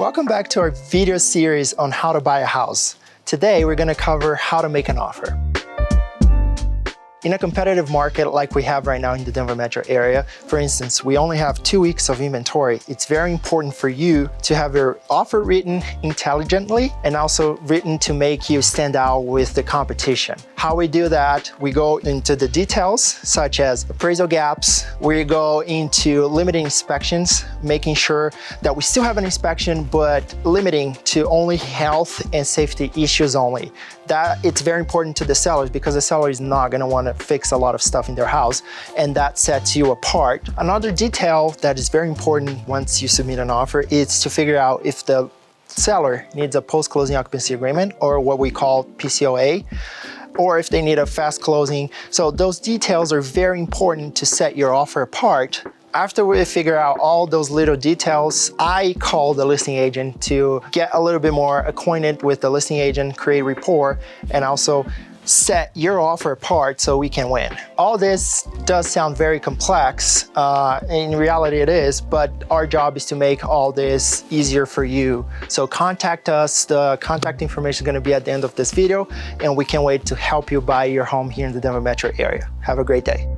Welcome back to our video series on how to buy a house. Today, we're gonna cover how to make an offer. In a competitive market like we have right now in the Denver metro area, for instance, we only have 2 weeks of inventory. It's very important for you to have your offer written intelligently and also written to make you stand out with the competition. How we do that, we go into the details such as appraisal gaps, we go into limiting inspections, making sure that we still have an inspection, but limiting to only health and safety issues only. That it's very important to the sellers because the seller is not gonna wanna fix a lot of stuff in their house, and that sets you apart. Another detail that is very important once you submit an offer is to figure out if the seller needs a post-closing occupancy agreement, or what we call PCOA, or if they need a fast closing. So those details are very important to set your offer apart. After we figure out all those little details, I call the listing agent to get a little bit more acquainted with the listing agent, create rapport, and also set your offer apart so we can win. All this does sound very complex. In reality it is, but our job is to make all this easier for you. So contact us. The contact information is gonna be at the end of this video, and we can't wait to help you buy your home here in the Denver metro area. Have a great day.